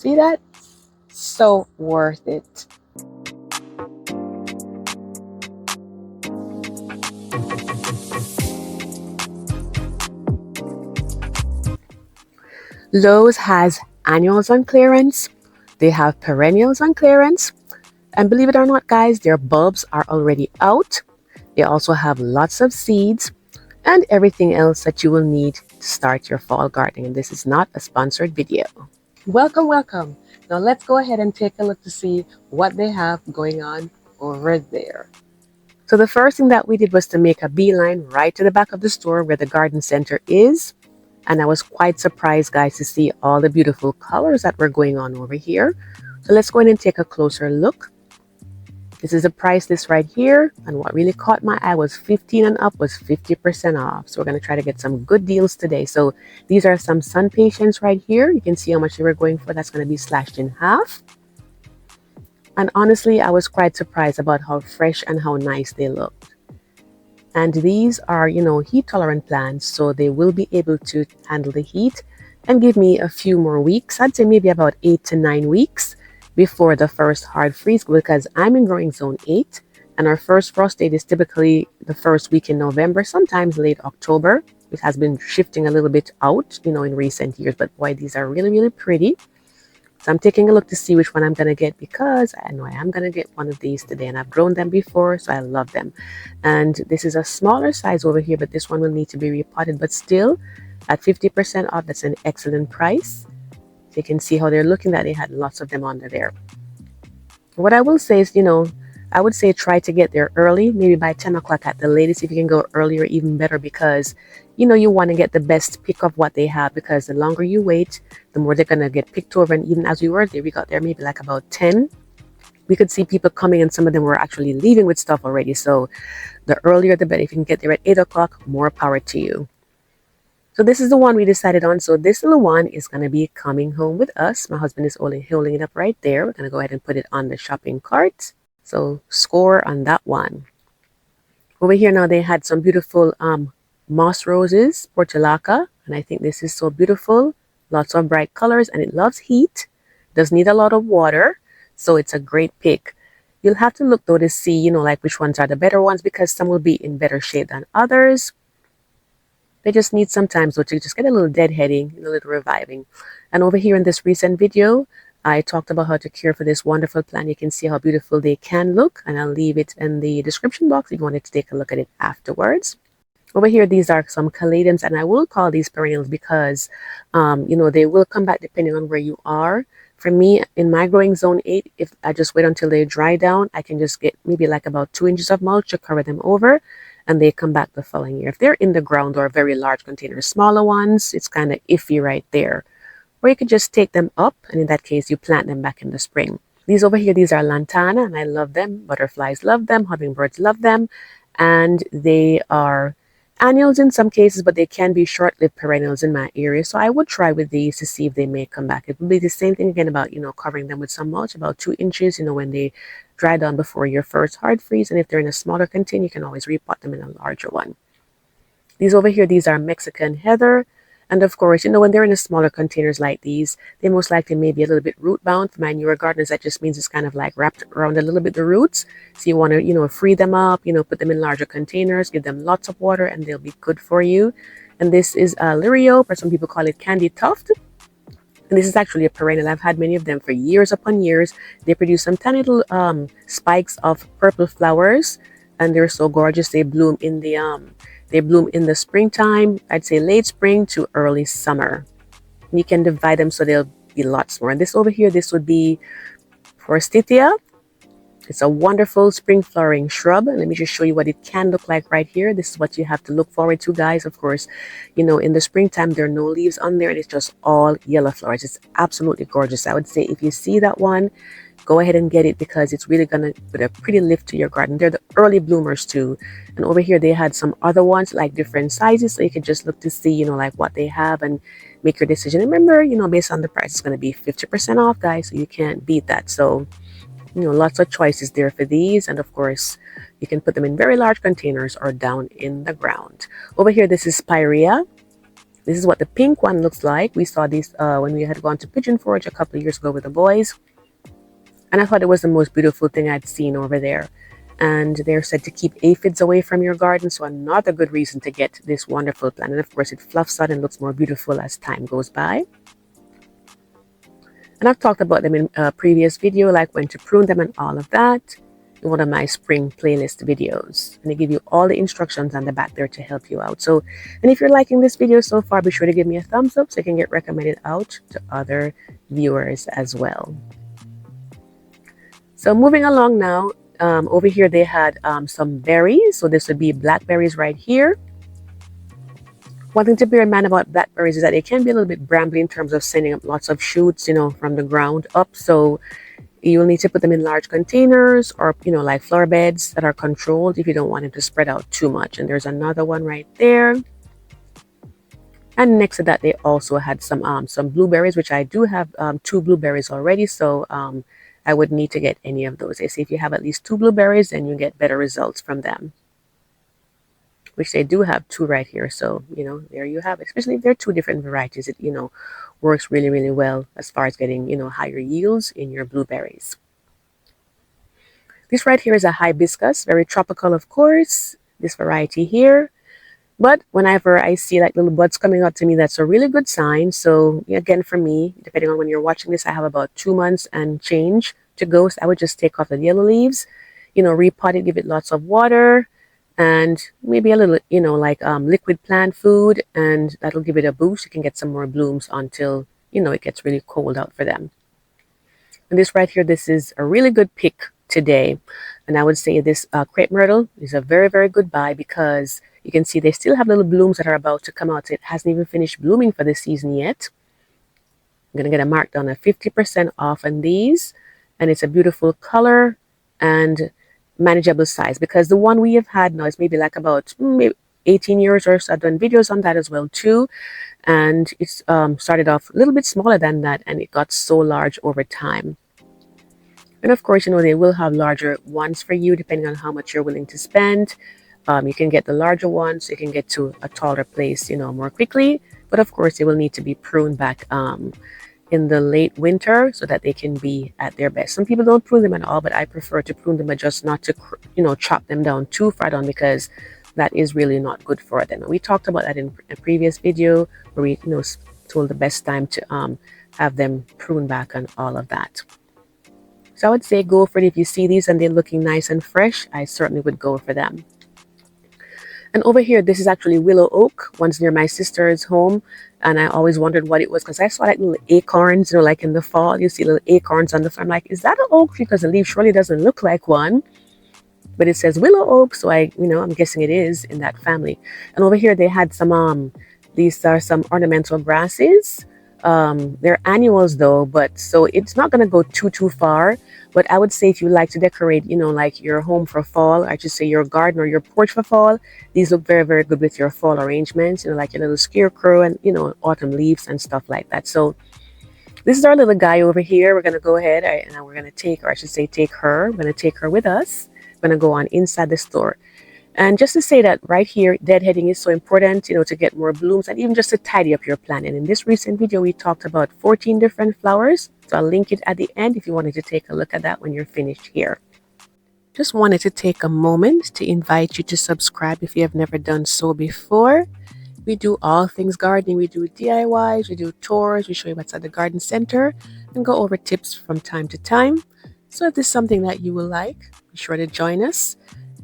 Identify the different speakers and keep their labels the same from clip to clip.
Speaker 1: See that? So worth it. Lowe's has annuals on clearance. They have perennials on clearance. And believe it or not, guys, their bulbs are already out. They also have lots of seeds and everything else that you will need to start your fall gardening. And this is not a sponsored video. Welcome, welcome. Now let's go ahead and take a look to see what they have going on over there. So the first thing that we did was to make a beeline right to the back of the store where the garden center is. And I was quite surprised, guys, to see all the beautiful colors that were going on over here. So let's go in and take a closer look. This is the price list right here. And what really caught my eye was 15 and up was 50% off. So we're going to try to get some good deals today. So these are some sun patience right here. You can see how much they were going for. That's going to be slashed in half. And honestly, I was quite surprised about how fresh and how nice they looked. And these are, heat tolerant plants, so they will be able to handle the heat and give me a few more weeks. I'd say maybe about 8 to 9 weeks before the first hard freeze, because I'm in growing zone 8 and our first frost date is typically the first week in November, sometimes late October. It has been shifting a little bit out, in recent years, but boy, these are really, really pretty. So I'm taking a look to see which one I'm going to get, because I know I am going to get one of these today, and I've grown them before, so I love them. And this is a smaller size over here, but this one will need to be repotted, but still at 50% off, that's an excellent price. So you can see how they're looking, that they had lots of them under there. What I will say is, I would say try to get there early, maybe by 10 o'clock at the latest. If you can go earlier, even better, because you want to get the best pick of what they have, because the longer you wait, the more they're going to get picked over. And even as we were there, we got there maybe like about 10. We could see people coming, and some of them were actually leaving with stuff already. So the earlier the better. If you can get there at 8 o'clock, more power to you. So this is the one we decided on. So this little one is going to be coming home with us. My husband is only holding it up right there. We're going to go ahead and put it on the shopping cart. So score on that one. Over here now, they had some beautiful moss roses, portulaca, and I think this is so beautiful. Lots of bright colors, and it loves heat. Does need a lot of water, so it's a great pick. You'll have to look though to see, like which ones are the better ones, because some will be in better shape than others. They just need some time though to just get a little deadheading, a little reviving. And over here in this recent video, I talked about how to care for this wonderful plant. You can see how beautiful they can look, and I'll leave it in the description box if you wanted to take a look at it afterwards. Over here, these are some caladiums, and I will call these perennials because, they will come back depending on where you are. For me, in my growing zone 8, if I just wait until they dry down, I can just get maybe like about 2 inches of mulch to cover them over, and they come back the following year. If they're in the ground or very large containers, smaller ones, it's kind of iffy right there. Or you could just take them up, and in that case, you plant them back in the spring. These over here, these are lantana, and I love them. Butterflies love them. Hummingbirds love them. And they are annuals in some cases, but they can be short-lived perennials in my area. So I would try with these to see if they may come back. It would be the same thing again about, covering them with some mulch, about 2 inches, when they dry down before your first hard freeze. And if they're in a smaller container, you can always repot them in a larger one. These over here, these are Mexican heather. And of course, when they're in the smaller containers like these, they most likely may be a little bit root bound. For my newer gardeners, that just means it's kind of like wrapped around a little bit the roots. So you want to, free them up, put them in larger containers, give them lots of water, and they'll be good for you. And this is Liriope, or some people call it candy tuft. And this is actually a perennial. I've had many of them for years upon years. They produce some tiny little spikes of purple flowers, and they're so gorgeous. They bloom in the springtime, I'd say late spring to early summer. And you can divide them so they'll be lots more. And this over here, this would be Forsythia. It's a wonderful spring flowering shrub. And let me just show you what it can look like right here. This is what you have to look forward to, guys. Of course, in the springtime, there are no leaves on there, and it's just all yellow flowers. It's absolutely gorgeous. I would say if you see that one, go ahead and get it, because it's really going to put a pretty lift to your garden. They're the early bloomers too. And over here, they had some other ones, like different sizes. So you can just look to see, like what they have and make your decision. And remember, based on the price, it's going to be 50% off, guys. So you can't beat that. So, lots of choices there for these. And of course, you can put them in very large containers or down in the ground. Over here, this is Spirea. This is what the pink one looks like. We saw these when we had gone to Pigeon Forge a couple of years ago with the boys. And I thought it was the most beautiful thing I'd seen over there. And they're said to keep aphids away from your garden, so another good reason to get this wonderful plant. And of course, it fluffs out and looks more beautiful as time goes by. And I've talked about them in a previous video, like when to prune them and all of that, in one of my spring playlist videos. And they give you all the instructions on the back there to help you out. So, and if you're liking this video so far, be sure to give me a thumbs up so it can get recommended out to other viewers as well. So moving along now, over here they had some berries. So this would be blackberries right here. One thing to bear in mind about blackberries is that they can be a little bit brambly in terms of sending up lots of shoots, you know, from the ground up. So you'll need to put them in large containers or, you know, like flower beds that are controlled if you don't want them to spread out too much. And there's another one right there. And next to that, they also had some blueberries, which I do have 2 blueberries already. So I would need to get any of those. They say if you have at least 2 blueberries, then you get better results from them. Which they do have 2 right here. So, you know, there you have it. Especially if they're 2 different varieties, it, you know, works really, really well as far as getting, you know, higher yields in your blueberries. This right here is a hibiscus, very tropical, of course, this variety here. But whenever I see like little buds coming out to me, that's a really good sign. So again, for me, depending on when you're watching this, I have about 2 months and change to go. So I would just take off the yellow leaves, you know, repot it, give it lots of water, and maybe a little, you know, like liquid plant food, and that'll give it a boost. You can get some more blooms until, you know, it gets really cold out for them. And this right here, this is a really good pick today. And I would say this crepe myrtle is a very, very good buy because you can see they still have little blooms that are about to come out. It hasn't even finished blooming for this season yet. I'm going to get a markdown of 50% off on these. And it's a beautiful color and manageable size, because the one we have had now is maybe like about maybe 18 years or so. I've done videos on that as well too, and it's started off a little bit smaller than that, and it got so large over time. And of course, you know, they will have larger ones for you depending on how much you're willing to spend. You can get the larger ones, so you can get to a taller place, you know, more quickly. But of course, they will need to be pruned back in the late winter so that they can be at their best. Some people don't prune them at all, but I prefer to prune them, but just not to, you know, chop them down too far down, because that is really not good for them. And we talked about that in a previous video where we, you know, told the best time to have them pruned back and all of that. So I would say go for it. If you see these and they're looking nice and fresh, I certainly would go for them. And over here, this is actually willow oak. One's near my sister's home. And I always wondered what it was, because I saw like little acorns, you know, like in the fall, you see little acorns on the farm. Like, is that an oak tree? Because the leaf surely doesn't look like one. But it says willow oak, so I'm guessing it is in that family. And over here, they had some, these are some ornamental grasses. They're annuals though, but so it's not going to go too far. But I would say if you like to decorate, you know, like your home for fall, I should say your garden or your porch for fall, these look very, very good with your fall arrangements, you know, like your little scarecrow and, you know, autumn leaves and stuff like that. So this is our little guy over here. We're going to go ahead and we're going to take, or I should say take her. We're going to take her with us. We're going to go on inside the store. And just to say that right here, deadheading is so important, you know, to get more blooms and even just to tidy up your plant. And in this recent video, we talked about 14 different flowers. So I'll link it at the end if you wanted to take a look at that when you're finished here. Just wanted to take a moment to invite you to subscribe if you have never done so before. We do all things gardening. We do DIYs, we do tours, we show you what's at the garden center, and go over tips from time to time. So if this is something that you will like, be sure to join us.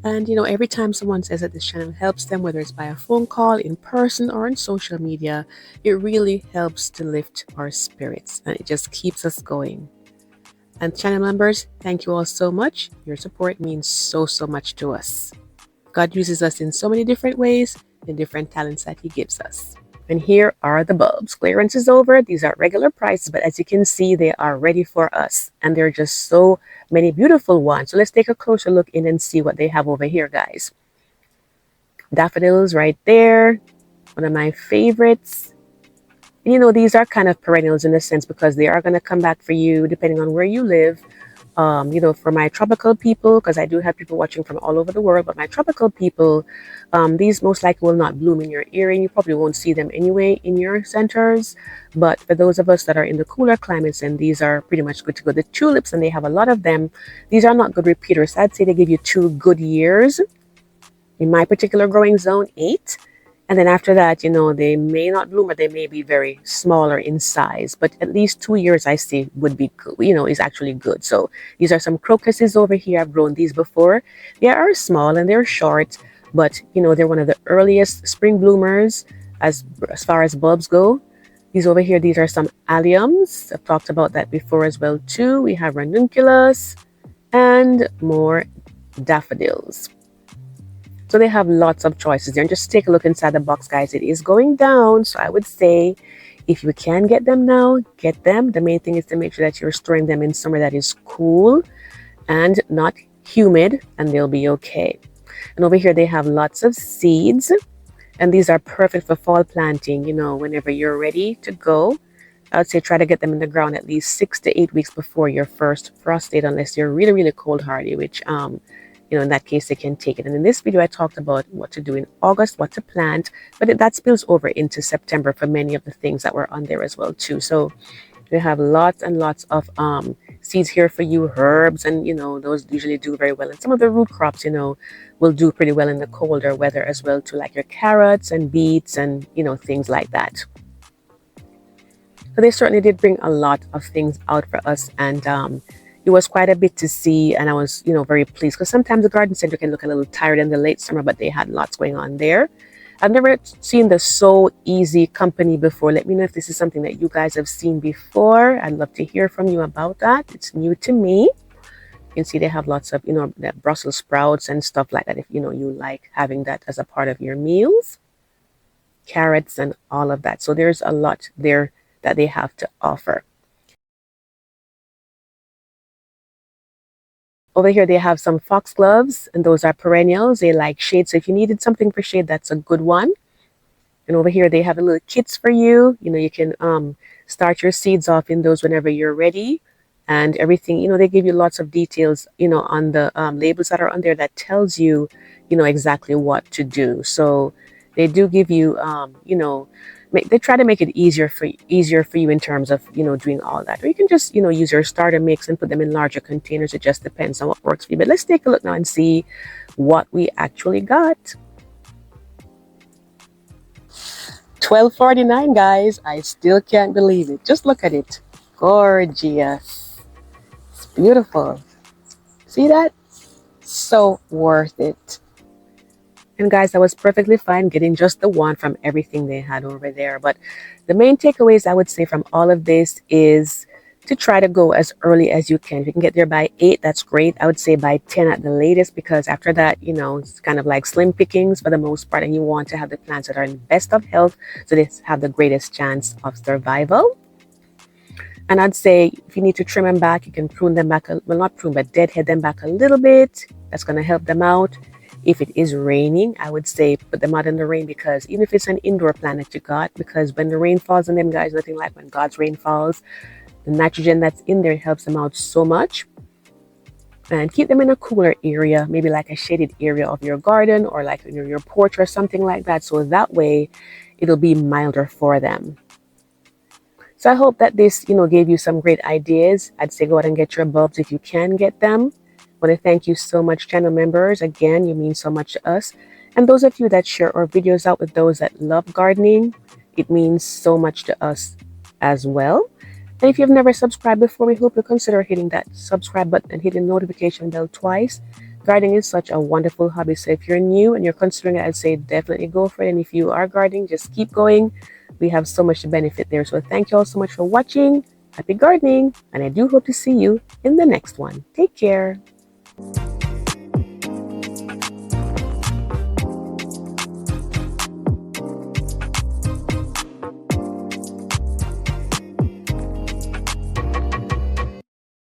Speaker 1: And, you know, every time someone says that this channel helps them, whether it's by a phone call, in person, or on social media, it really helps to lift our spirits and it just keeps us going. And channel members, thank you all so much. Your support means so much to us. God uses us in so many different ways, the different talents that He gives us. And here are the bulbs. Clearance is over. These are regular prices, but as you can see, they are ready for us. And there are just so many beautiful ones. So let's take a closer look in and see what they have over here, guys. Daffodils right there. One of my favorites. And you know, these are kind of perennials in a sense because they are going to come back for you depending on where you live. For my tropical people, because I do have people watching from all over the world, but my tropical people, these most likely will not bloom in your area, and you probably won't see them anyway in your centers. But for those of us that are in the cooler climates, and these are pretty much good to go. The tulips, and they have a lot of them, these are not good repeaters. I'd say they give you 2 good years. In my particular growing zone, 8. And then after that, they may not bloom or they may be very smaller in size. But at least 2 years I see would be good, is actually good. So these are some crocuses over here. I've grown these before. They are small and they're short, but they're one of the earliest spring bloomers as far as bulbs go. These over here, these are some alliums. I've talked about that before as well too. We have ranunculus and more daffodils. So they have lots of choices there. And just take a look inside the box, guys. It is going down. So I would say if you can get them now, get them. The main thing is to make sure that you're storing them in somewhere that is cool and not humid, and they'll be okay. And over here, they have lots of seeds. And these are perfect for fall planting, whenever you're ready to go. I would say try to get them in the ground at least 6 to 8 weeks before your first frost date, unless you're really, really cold hardy, which in that case, they can take it. And in this video, I talked about what to do in August, what to plant, but that spills over into September for many of the things that were on there as well, too. So we have lots and lots of seeds here for you, herbs, and, those usually do very well. And some of the root crops, will do pretty well in the colder weather as well, too, like your carrots and beets and, things like that. So they certainly did bring a lot of things out for us, and it was quite a bit to see, and I was, very pleased, because sometimes the garden center can look a little tired in the late summer, but they had lots going on there. I've never seen the So Easy company before. Let me know if this is something that you guys have seen before. I'd love to hear from you about that. It's new to me. You can see they have lots of, that Brussels sprouts and stuff like that, if, you like having that as a part of your meals. Carrots and all of that. So there's a lot there that they have to offer. Over here, they have some foxgloves, and those are perennials. They like shade. So if you needed something for shade, that's a good one. And over here, they have a little kits for you. You can start your seeds off in those whenever you're ready. And everything, they give you lots of details, on the labels that are on there that tells you, exactly what to do. So they do give you, they try to make it easier for you in terms of doing all that. Or you can just use your starter mix and put them in larger containers. It just depends on what works for you. But let's take a look now and see what we actually got. $12.49, guys. I still can't believe it. Just look at it. Gorgeous. It's beautiful. See that? So worth it. And guys, I was perfectly fine getting just the one from everything they had over there. But the main takeaways I would say from all of this is to try to go as early as you can. If you can get there by 8, that's great. I would say by 10 at the latest, because after that, it's kind of like slim pickings for the most part. And you want to have the plants that are in the best of health, so they have the greatest chance of survival. And I'd say if you need to trim them back, you can prune them back, well, not prune, but deadhead them back a little bit. That's going to help them out. If it is raining, I would say put them out in the rain, because even if it's an indoor plant that you got, because when the rain falls on them, guys, nothing like when God's rain falls. The nitrogen that's in there helps them out so much. And keep them in a cooler area, maybe like a shaded area of your garden, or like your porch or something like that. So that way it'll be milder for them. So I hope that this, gave you some great ideas. I'd say go out and get your bulbs if you can get them. I want to thank you so much, channel members. Again, you mean so much to us. And those of you that share our videos out with those that love gardening, it means so much to us as well. And if you've never subscribed before, we hope you consider hitting that subscribe button and hitting the notification bell twice. Gardening is such a wonderful hobby. So if you're new and you're considering it, I'd say definitely go for it. And if you are gardening, just keep going. We have so much to benefit there. So thank you all so much for watching. Happy gardening. And I do hope to see you in the next one. Take care.